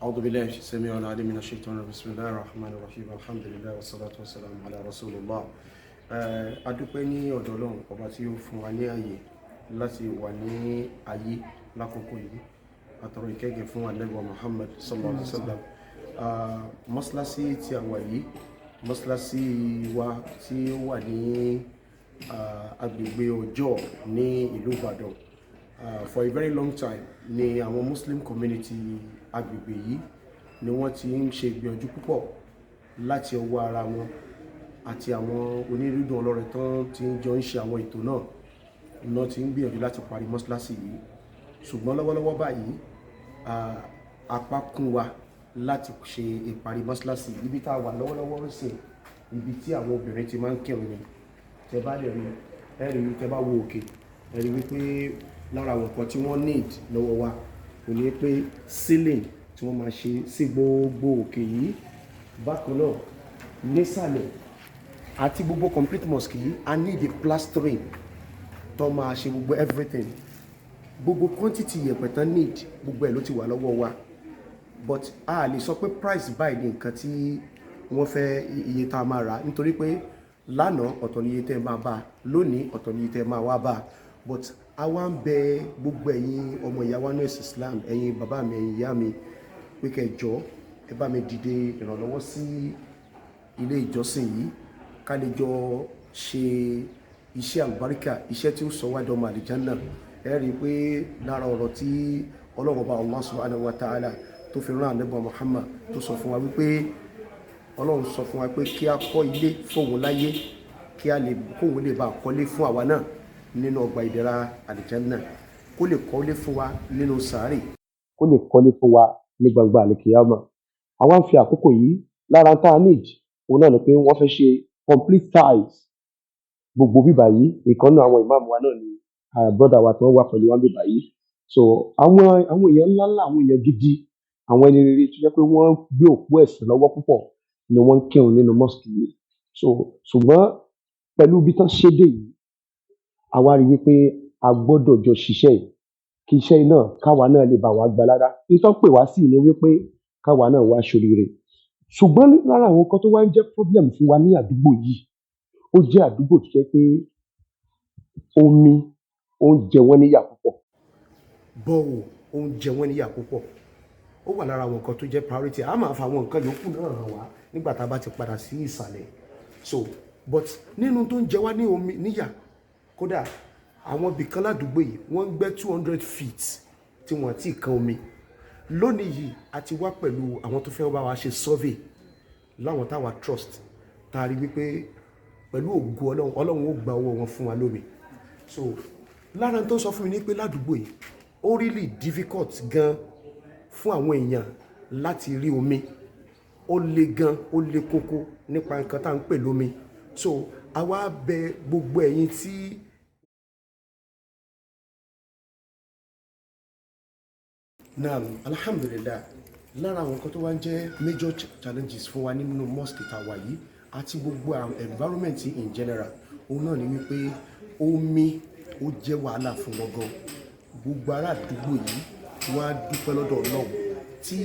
أعوذ بالله السميع العليم من الشيطان الرجيم بسم الله الرحمن الرحيم الحمد لله والصلاة والسلام على رسول الله. A dúpẹ́ ní ọ̀dọ̀ Ọlọ́run ọba tí ó fún wa ní ààyè láti wà ní ayé lákòókò yìí. A tọrọ ìkẹ́gẹ́ fún Ànábì Muhammad sallallahu alaihi wasallam. Mọ́sálásí tí a wà yìí, mọ́sálásí wa tí ó wà ní agbègbè Ọjọ́ ní ìlú Ìbàdàn. For a very long time ni àwọn Muslim community agbègbè yìí ni wọ́n ti ń ṣe ìgbìyànjú púpọ̀ láti ọwọ́ ara wọn àti àwọn onírúurú ọlọ́rẹ̀ tán tí ń jọ ń ṣe àwọn ètò náà ti ń gbìyànjú láti parí mọ́sálásí yìí. Ṣùgbọ́n lọ́wọ́lọ́wọ́ báyìí apá kún wa láti ṣe ìparí mọ́sálásí ibi tá a wà lọ́wọ́lọ́wọ́ sí ibi tí àwọn obìnrin ti máa ń kírun ni. Tẹ́ bá lè rí ẹ̀rí tẹ́ bá wo òkè ẹ̀rí wípé lára àwọn nǹkan tí wọ́n need lọ́wọ́ wa kò ní pé ceiling tí wọ́n máa ṣe sí gbogbo òkè yìí, bákan náà nísàlẹ̀ àti gbogbo complete mosque yìí a need the plastering tó máa ṣe gbogbo everything, gbogbo quantity yẹ̀pẹ̀ tán need gbogbo ẹ̀ ló ti wà lọ́wọ́ wa, but a lè sọ pé price báyìí ní nǹkan tí wọ́n fẹ́ iye tá a máa rà nítorí pé lánàá ọ̀tọ̀ ni iye tẹ́ ẹ máa bá, lónìí ọ̀tọ̀ ni iye tẹ́ ẹ máa wá bá, but a wá ń bẹ gbogbo ẹ̀yin ọmọ ìyá wa ní Islam, ẹ̀yin bàbá mi, ẹ̀yin ìyá mi, pé kẹjọ ẹ bá mi dìde ìrànlọ́wọ́ sí ilé ìjọsìn yìí ká lè jọ ṣe iṣẹ́ àlùbáríkà, iṣẹ́ tí ó sọ wá dọmọ àlìjánà. Ẹ rí i pé lára ọ̀rọ̀ tí Ọlọ́run bá Allah subhanahu wa ta'ala tó fi rán Ànábì Muhammad tó sọ fún wa wípé Ọlọ́run sọ fún wa pé kí a kọ́ ilé fóun láyé kí a lè kóun lè bá kọ́lé fún àwa náà nínú ọgbà ìdẹ̀ra àlìjánà, kó lè kọ́lé fún wa nínú sàárè, kó lè kọ́lé fún wa ní gbangba àlìkìyámà. Àwọn ń fi àkókò yìí lára tá a need òun náà ni pé wọ́n fẹ́ ṣe complete tiles gbogbo bíbà yìí. Ìkànnì àwọn ìmáàmù wa náà ni brother wa tó wà pẹ̀lú wa bíbà yìí. So àwọn èèyàn ńláńlá, àwọn èèyàn gidi, àwọn ẹni rere tó jẹ́ pé wọ́n gbé òkú ẹ̀sìn lọ́wọ́ púpọ̀ ni wọ́n ń kírun nínú mosque yìí. So ṣùgbọ́n pẹ̀lú bí tán ṣe dé yìí, àwa rí wípé a gbọ́dọ̀ jọ ṣiṣẹ́ yìí kí iṣẹ́ yìí náà káwa náà lè bá wa gbà lára. Nítorí pé wá sí ni wípé káwa náà wá ṣoríire. Ṣùgbọ́n lára àwọn nǹkan tó wá ń jẹ́ problem fún wa ní àdúgbò yìí, ó jẹ́ àdúgbò tó jẹ́ pé omi ó ń jẹ wọ́n níyà púpọ̀, bọ́ọ̀ ó ń jẹ wọ́n níyà púpọ̀. Ó wà lára àwọn nǹkan tó jẹ́ priority. A máa fa àwọn nǹkan yòókù náà hàn wá nígbà tá a bá ti padà sí ìsàlẹ̀. So but nínú tó ń jẹ wá ní omi níyà, kódà àwọn ibìkan ládùúgbò yìí wọ́n ń gbẹ́ 200 feet tí wọ́n ti kan omi. Lónìí yìí a ti wá pẹ̀lú àwọn tó fẹ́ bá wa ṣe survey láwọn táwa trust, tá a rí wípé pẹ̀lú ògo Ọlọ́run ó gba owó wọn fún wa lómi. So lára tó sọ fún mi ní pé ládùúgbò yìí ó really difficult gan fún àwọn èèyàn láti rí omi, ó le gan, ó le kókó nípa nǹkan tá à ń pè lómi. So a wá bẹ gbogbo ẹ̀yin tí náà alhamdulillah, lára àwọn nǹkan tó wá ń jẹ́ major challenges fún wa nínú mosque tá a wà yìí àti gbogbo environment in general, òun náà ni wípé omi ó jẹ́ wàhálà fún wọn gan. Gbogbo ará àdúgbò yìí wọ́n á dúpẹ́ lọ́dọ̀ Ọlọ́run tí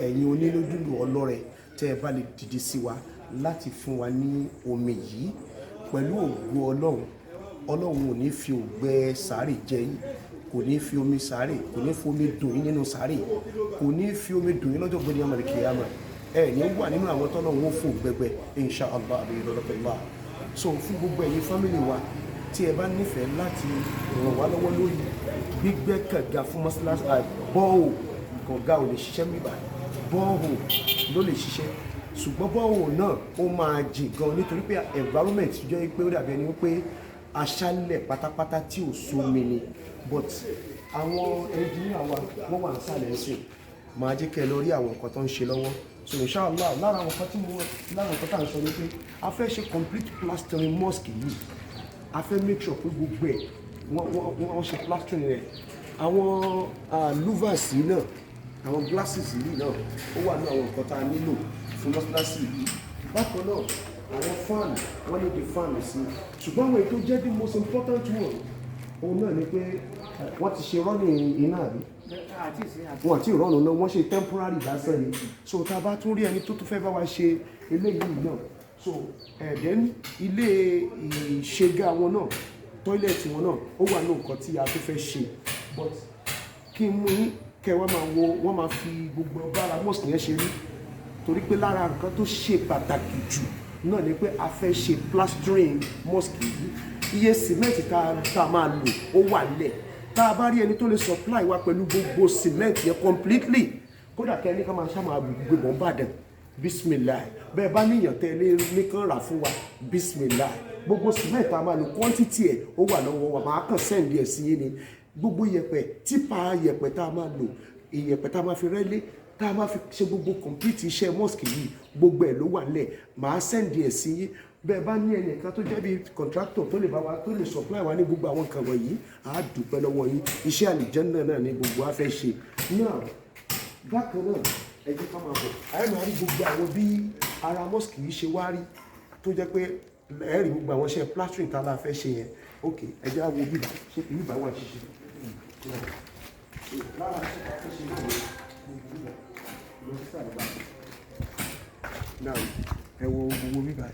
ẹ̀yin onílódùlù ọlọ́rẹ̀ tẹ́ ẹ bá lè dìde sí wa láti fún wa ní omi yìí. Pẹ̀lú ògo Ọlọ́run ò ní fi ògbẹ́ sàárè jẹ yín, kò ní fi omi sàárè, kò ní fi omi dùn yín nínú sàárè, kò ní fi omi dùn yín lọ́jọ́ gbọ́dọ̀ yàmàlì kìyàmà. Ẹ ní wà nínú àwọn tọ́lọ́run ó fò gbẹgbẹ insha Allah abiyadọ́lọ́pẹ̀lá. So fún gbogbo ẹ̀yin family wa tí ẹ bá nífẹ̀ẹ́ láti ràn wá lọ́wọ́ lórí gbígbẹ́ kànga fún mọ́sálásí, bọ́ọ̀ kànga ò lè ṣiṣẹ́ mìbà, bọ́ọ̀ ló lè ṣiṣẹ́, ṣùgbọ́n bọ́ọ̀ náà ó máa jìn gan nítorí pé environment jẹ́ pé ó dàbí ẹni wípé aṣálẹ̀ pátápátá tí ò sómi ni. But àwọn engineer wa wọ́n wà nísàlẹ̀ ẹ̀sìn, máa jẹ́ kẹ́ lọ rí àwọn nǹkan tó ń ṣe lọ́wọ́. So inshallah lára àwọn nǹkan tá à ń sọ ni pé a fẹ́ ṣe complete plastering mosque yìí. A fẹ́ make sure pé gbogbo ẹ̀ wọ́n ṣe plastering rẹ̀. Àwọn louvers yìí náà, àwọn glasses yìí náà ó wà ní àwọn nǹkan tá a nílò fún mọ́sálásí yìí. Bákan náà àwọn fan, wọ́n ní di fan sí, ṣùgbọ́n àwọn èyí tó jẹ́ the most important one òun náà ni pé wọ́n ti ṣe running iná àbí wọn àti ìrọ̀rùn náà wọ́n ṣe temporary lásán ni so tá a bá tún rí ẹni tó tún fẹ́ bá wa ṣe eléyìí náà so then ilé ìṣègà wọn náà tọ́ílẹ̀tì wọn náà ó wà ní nǹkan tí a tó fẹ́ ṣe but kí n mú yín kẹ wọ́n máa wo wọ́n máa fi gbogbo bára mosque yẹn ṣe rí torí pé lára nǹkan tó ṣe pàtàkì jù náà ni pé a fẹ́ ṣe plastering mosque yìí iye cement tá a máa lò ó wà nílẹ̀ tá a bá rí ẹni tó lè supply wa pẹ̀lú gbogbo cement yẹn completely kódà kẹ́ni ká máa ṣàmà gbogbo bọ̀ ń bàdàn bismillah bẹ́ẹ̀ bá níyàn tẹ́lẹ̀ nìkan rà fún wa bismillah gbogbo cement tá a máa lò quantity ẹ̀ ó wà lọ́wọ́ wa máa kàn send ẹ̀ sí yín ni gbogbo yẹ̀pẹ̀ tipa yẹ̀pẹ̀ tá a máa lò ìyẹ̀pẹ̀ tá a máa fi rẹ́lé tá a máa fi ṣe gbogbo complete iṣẹ́ mosque yìí gbogbo ẹ̀ ló wà nílẹ̀ máa send ẹ̀ sí yín bẹ́ẹ̀ bá ní ẹnìkan tó jẹ́ bí contractor tó lè bá wa tó lè supply wa ní gbogbo àwọn nǹkan wọ̀nyí á dúpẹ́ lọ́wọ́ yín iṣẹ́ àlìjẹ́nnà náà ní gbogbo wa fẹ́ ṣe náà bákan náà ẹ jẹ́ ká máa bọ̀ àyè máa rí gbogbo àwọn bí ara mosque yìí ṣe wá rí tó jẹ́ pé ẹ rí gbogbo àwọn iṣẹ́ plastering tá a la fẹ́ ṣe yẹn ok ẹ jẹ́ àwọ̀ bíbá ṣe kì í bá wà ṣiṣẹ́ lára ṣe ká fẹ́ ṣe ìgbìmọ̀ lọ sí àgbà náà ẹ wo gbogbo bíbá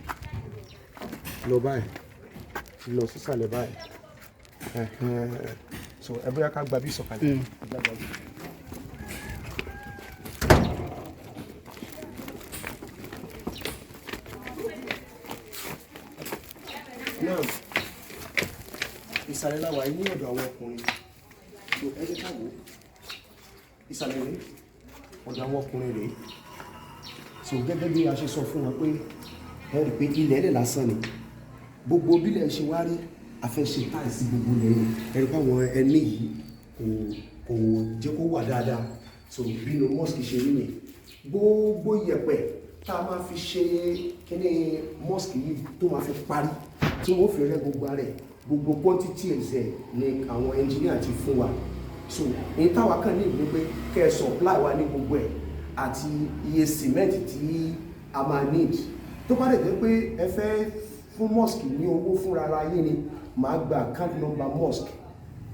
lọ báyìí lọ sísàlẹ̀ báyìí so ẹ bóyá ká gba bí sọ̀kalẹ̀ náà ìsàlẹ̀ láwàá ní ọ̀dọ̀ àwọn ọkùnrin so ẹ jẹ́ ká wò ìsàlẹ̀ rẹ̀ ọ̀dọ̀ àwọn ọkùnrin rẹ̀ so gẹ́gẹ́ bí a ṣe sọ fún wọn pé ẹ rí pé ilẹ̀ ẹ̀lẹ̀ lásán ni gbogbo bílẹ̀ ṣe wá rí afẹ́ṣe táìsì gbogbo lẹ́yìn ẹ̀rí pàwọn ẹni yìí kò jẹ́ kó wà dáadáa so bínú mosque ṣe rí ni gbogbo yẹ̀pẹ̀ tá a máa fi ṣe kíní mosque yìí tó máa fi parí tí wọ́n fi rẹ́ gbogbo rẹ̀ gbogbo quantity ẹ̀sẹ̀ ni àwọn engineer ti fún wa so ní táwa kàn ní ìlú pé kẹ́ ẹ supply wa ní gbogbo ẹ̀ àti iye cement tí a máa need tó bá dẹ̀ jẹ́ pé ẹ fẹ́ fún mosque ní owó fúnra ara yín ni màá gba account number mosque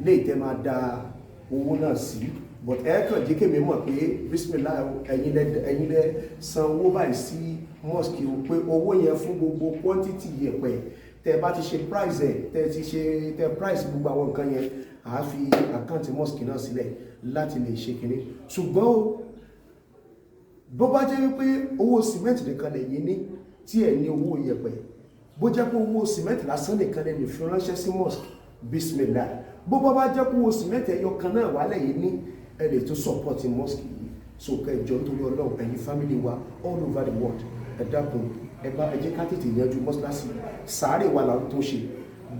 léè tẹ́ máa da owó náà sí but ẹ kàn jẹ́ kémi mọ̀ pé bismillah ẹ̀yin lẹ san owó báyìí sí mosque o pé owó yẹn fún gbogbo quantity yẹ̀pẹ̀ tẹ́ bá ti ṣe price ẹ̀ tẹ́ price gbogbo àwọn nǹkan yẹn àá fi account mosque náà sílẹ̀ láti lè ṣe kinní ṣùgbọ́n o bó bá jẹ́ wípé owó cement nìkan lè yín ní tí ẹ̀ ní owó yẹ̀pẹ̀ bó jẹ́ pé owó cement lásán nìkan lè fi ránṣẹ́ sí mosque bismillah bó bá jẹ́ pé owó cement ẹyọ kan náà wà lẹ́yìn ní ẹ lè tún support mosque yìí so kẹjọ nítorí ọlọ́run ẹ̀yin family wa all over the world ẹ dákun ẹ jẹ́ ká tètè yanjú mọ́sálásí sàárè wa là ń tó ṣe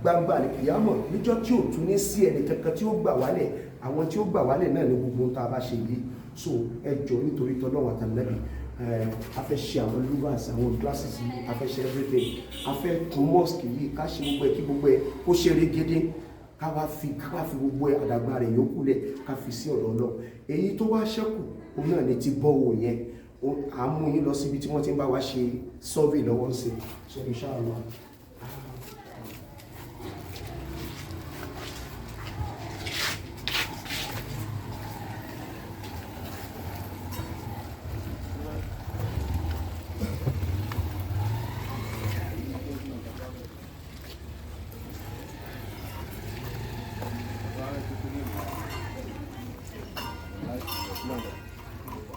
gbangba àlìkìyámọ̀ níjọ́ tí ò tún ní sí ẹnì kankan tí ó gbà wálẹ̀ àwọn tí ó gbà wálẹ̀ náà ní gbogbo ohun tá a bá ṣe yìí so ẹ jọ nítorí tọ́lọ́run àtàlẹ́bì a fẹ́ ṣe àwọn louvers àwọn glasses yìí a fẹ́ ṣe everything a fẹ́ tún mosque yìí ká ṣe gbogbo ẹ̀ kí gbogbo ẹ̀ kó ṣe régédé ká wá fi gbogbo ẹ̀ àdàgbà rẹ̀ yòókù lẹ̀ ká fi sí ọ̀dọ̀ náà èyí tó wá ṣẹ́kù òun náà ni ti bọ́wọ̀ yẹn à ń mú yín lọ síbi tí wọ́n ti ń bá wa ṣe survey lọ́wọ́ ń ṣe so inshallah.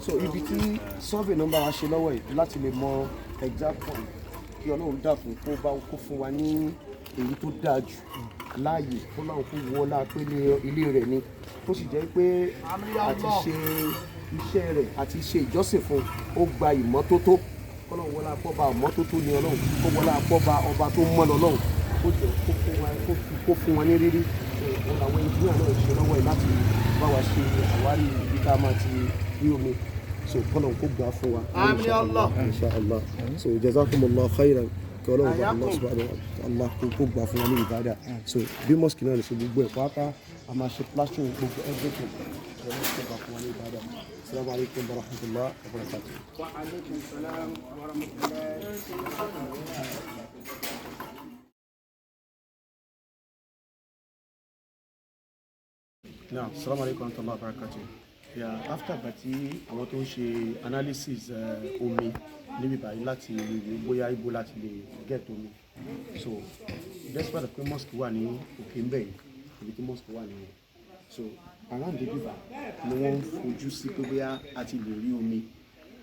so ibi tí survey number wa ṣe lọ́wọ́ yìí láti lè mọ exact point kí ọlọ́run dàkún kó fún wa ní èyí tó dáa jù láàyè kó láwọn kó wọlá pé ilé rẹ̀ ni tó sì jẹ́ pé àti ṣe iṣẹ́ rẹ̀ àti ṣe ìjọsìn fún ó gba ìmọ́tótó kọ́lọ́run wọlá pọ́ba ìmọ́tótó ni ọlọ́run kó wọlá pọ́ba ọba tó mọ́ lọ́lọ́run kó jọ kó fún wa ní rírí òun làwọn engineer náà ṣe lọ́wọ́ yìí láti bá wa ṣe àwárí ibi tá a máa ti rí omi so kọ́lọ́run kó gbà fún wa inshallah so jazakumullahu khairan kí ọlọ́run bá Allah subhanahu wa ta'ala kó gbà fún wa ní ìbádà so bí mosque náà lè ṣe gbogbo ẹ̀ pátá a máa ṣe plastering gbogbo everything ọlọ́run kó gbà fún wa ní ìbádà. Assalamu alaikum warahmatullahi wabarakatuh. Wa alaikum salam warahmatullahi wabarakatuh. Naam, assalamu alaikum warahmatullahi wabarakatuh. after ìgbà tí àwọn tó ń ṣe analysis omi níbi báyìí láti wo bóyá ibo láti lè get omi, so despite pé mosque wà ní òkè ń bẹ̀ ibi tí mosque wà nìyẹn, so around the river ni wọ́n ń fojú sí pé bóyá a ti lè rí omi,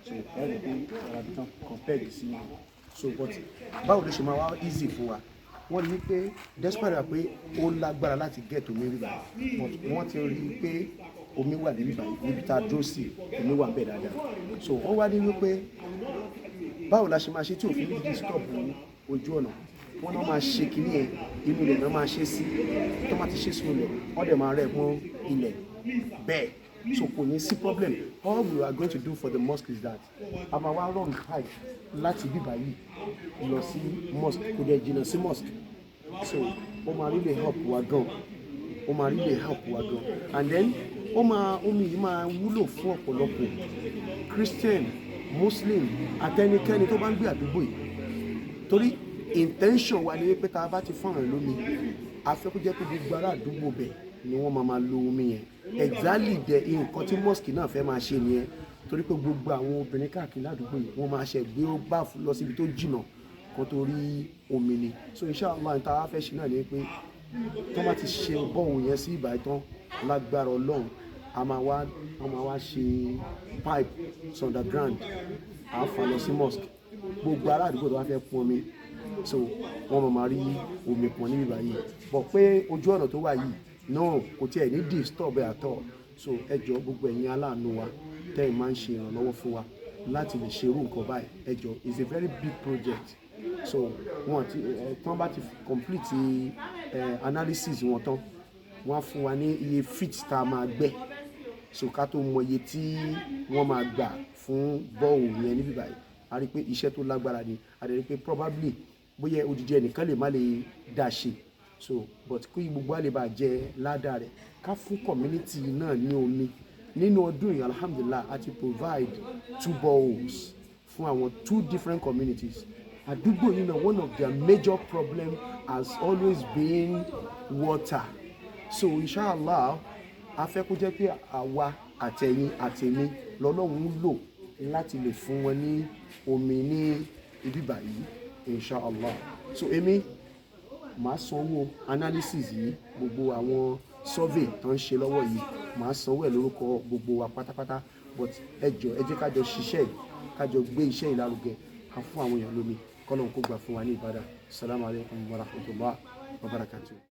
so ẹ̀rí pé arabi tán compared sí so but báwo ló ṣe máa wá easy fún wa, wọ́n rí i pé despite pé ó lágbára láti get omi rí báyìí but wọ́n ti rí i pé omi wà níbí báyìí níbi tá a dúró sí omi wà bẹ́ẹ̀ dáadáa, so wọ́n wá ní wípé báwo la ṣe máa ṣe tí òfin ní disturb ojú ọ̀nà, wọ́n náà máa ṣe kínní ẹ̀ inú ilẹ̀ náà máa ṣe sí, tó máa ti ṣe sínú ilẹ̀ wọ́n dẹ̀ máa rẹ̀ mọ́ ilẹ̀ bẹ́ẹ̀, so kò ní sí problem. All we are going to do for the mosque is that a máa wá run high láti bíbá yìí lọ sí mosque, kò dẹ̀ jìnnà sí mosque, so ó máa really help wa gan, ó máa really help wa gan, and then omi yìí máa wúlò fún ọ̀pọ̀lọpọ̀ Christian, Muslim àtẹnikẹ́ni tó bá ń gbé àdúgbò yìí, torí intention wa ni pé tá a bá ti fún àwọn lómi a fẹ́ kó jẹ́ pé gbogbo ará àdúgbò bẹ̀ ni wọ́n máa lo omi yẹn exactly dẹ̀ nǹkan tí mosque náà fẹ́ máa ṣe nìyẹn, torí pé gbogbo àwọn obìnrin káàkiri ládùúgbò yìí wọ́n máa ṣe gbé bá lọ síbi tó jìnnà kó tó rí omi ni, so inshallah ní ta fẹ́ ṣe náà ni pé tó bá ti ṣe bọ́ọ̀hún yẹn sí ìbátan lágbára Ọlọ́run a máa wá ṣe pipe underground a fà lọ sí mosque, gbogbo ará àdúgbò tó bá fẹ́ pọn omi so wọ́n máa rí omi pọn níbí báyìí, bọ̀ pé ojú ọ̀nà tó wà yìí náà kò tiẹ̀ ní disturb ẹ̀ àtọ̀, so ẹ jọ̀ọ́ gbogbo ẹ̀yin aláàánú wa tẹ́yìn máa ń ṣe ìrànlọ́wọ́ fún wa láti lè ṣe irú nǹkan báyìí, ẹ jọ̀ọ́ it's a very big project, so wọ́n ti tán bá ti complete analysis wọn tán wọ́n á fún wa ní iye feet tá a máa gbẹ́, so ká tó mọ iye tí wọ́n máa gbà fún bọ́ọ̀lù yẹn níbí báyìí a rí pé iṣẹ́ tó lágbára ni, a rí pé probably bóyá odidi ẹnìkan lè má lè dá ṣe, so but kí gbogbo a lè bá jẹ ládàá rẹ̀ ká fún community náà ní omi nínú ọdún yìí alhamdulillah a ti provide 2 boreholes fún àwọn 2 different communities. Àdúgbò yìí náà one of their major problem has always been water, so inshallah a fẹ́ kó jẹ́ pé àwa àtẹ̀yin àtẹ̀mí lọ́lọ́run lò láti lè fún wọn ní omi ní ibi báyìí inshallah, so èmi màá sanwó analysis yìí gbogbo àwọn survey tó ń ṣe lọ́wọ́ yìí màá sanwó ẹ̀ lórúkọ gbogbo wa pátápátá, but ẹ jẹ́ ká jọ ṣiṣẹ́ yìí ká jọ gbé iṣẹ́ ìlárugẹ ká fún àwọn èèyàn lómi kọ́lọ́n kó gbà fún wa ní ìbádà. Assalamu alaikum wa rahmatullahi wa barakatuh.